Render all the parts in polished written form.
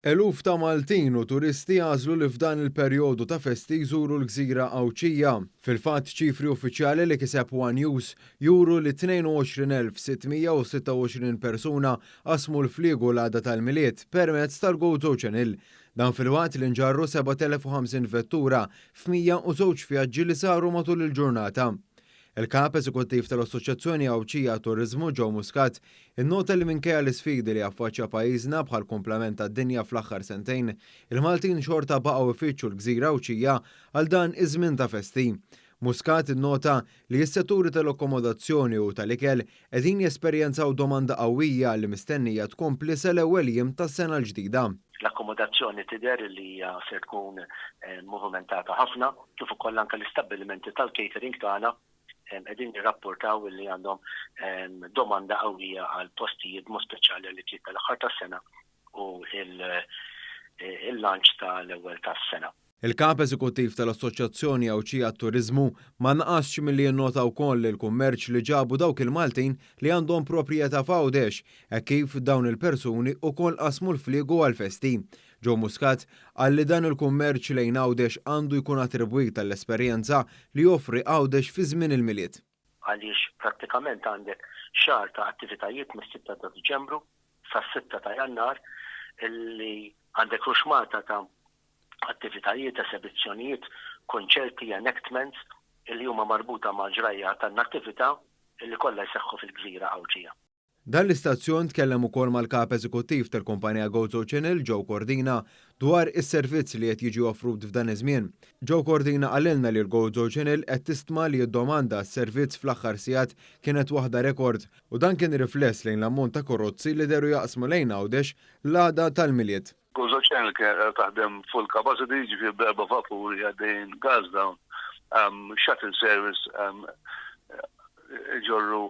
Eluf ta' Maltin u turisti għażlu li f'dan il-perjodu ta' festi jżuru l-Gżira Awċija. Fil-fatt ċifri uffiċjali li kiseb One News juru li 22,626 persuna qasmu l-fliegu l-għada tal-miliet permezz tal-GoTo Channel. Dan fil-waqt li nġarru 7,050 vettura f'102 vjaġġi li saru matul il-ġurnata. Il-kap eżekuttiv tal-Assoċjazzjoni Awċija Turizmu Joe Muscat innota li minkejja l-isfidi li affaċċja pajjiżna bħal kumplament tad-dinja fl-aħħar sentejn, il-Maltin xorta baqgħu ifittxu l-Gżira Awċija għal dan iż-żmien ta' festi. Muscat innota li s-setturi tal-akkomodazzjoni u tal-ikel qegħdin jesperjenzaw domanda qawwija li mistennija tkompli sal-ewwel jiem tas-sena l-ġdida. L-akkomodazzjoni tidher li se tkun movimentata ħafna, kif ukoll anke l-istabbilimenti tal-catering tagħna qegħdin jirrapportaw li għandhom domanda qawwija għal postijiet mhux speċjali li tliet tal-aħħar tas-sena u il-lanċ tal-ewwel tas-sena. Il-kap eżekuttiv tal-Assoċjazzjoni Awċija Turizmu ma naqasx milli jinnota wkoll il-kummerċ li ġabu dawk il-Maltin li għandhom proprjetà f'Għawdex hekk kif dawn il-persuni wkoll qasmu l-fliegu għall-festi. Joe Muscat qal li dan il-kummerċ lejn Għawdex għandu jkun attribwit tal-esperjenza li joffri Għawdex fi żmien il-miliet. Għaliex prattikament għandek xahar ta' attivitajiet mis-6 ta' Diċembru sas-6 ta' Jannar illi għandek ruxmata ta' attivitajiet, esibizzjonijiet, konċerti, enactments illi huma marbuta ma' ġrajja tan-attività illi kollha jseħħu fil-Gżira Awċija. Dan l-istazzjon tkellem ukoll mal-kap eżekuttiv tal-kumpanija GoTo Channel Joe Cordina dwar is-servizz li qed jiġi offrut f'dan iż-żmien. Joe Cordina qalilna li l-GoTo Channel qed tistma' li d-domanda s-servizz fl-aħħar sigħat kienet waħda rekord u dan kien rifless lejn l-ammont ta' karozzi li deru jaqsmu lejn Għawdex l-għada tal-miliet. GoTo Channel kien taħdem full capacity, ġifier b'4 vapuri għaddejn gas dawn, shuttle service ġorru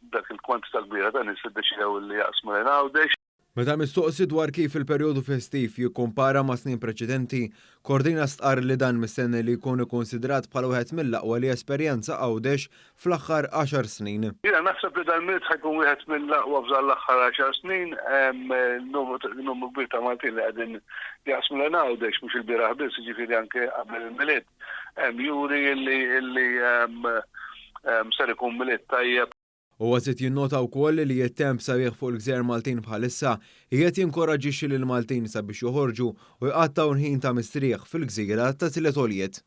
dak il-kwantità kbira ta' nies iddeċidew li jaqsmu lejn Għawdex. Meta mistoqsi dwar kif il-perjodu festiv jikkumpara ma' snin preċedenti, Cordina stqarr li dan mistenni li jkun ikkonsidrat bħala wieħed mill-aqwa li esperjenza Għawdex fl-aħħar 10 snin. Jiena naħseb li dan miliet ħajkun wieħed mill-aqwa f'dan-l-aħħar 10 snin, numru kbir ta' Maltin li qegħdin jaqsmu lejn Għawdex mhux il-bieraħ biss, jiġifieri anke qabel il-miliet. Juri li ser ikun miliet tajjeb. U għazit jinnota wkoll li jittemp sabiħ fuq il-Gżejjer Maltin bħalissa qiegħed jinkoraġġixxi lil Maltin sabiex joħorġu u jqattaw ħin ta' mistrieħ fil-Gżira ta' Tliet Għoljiet.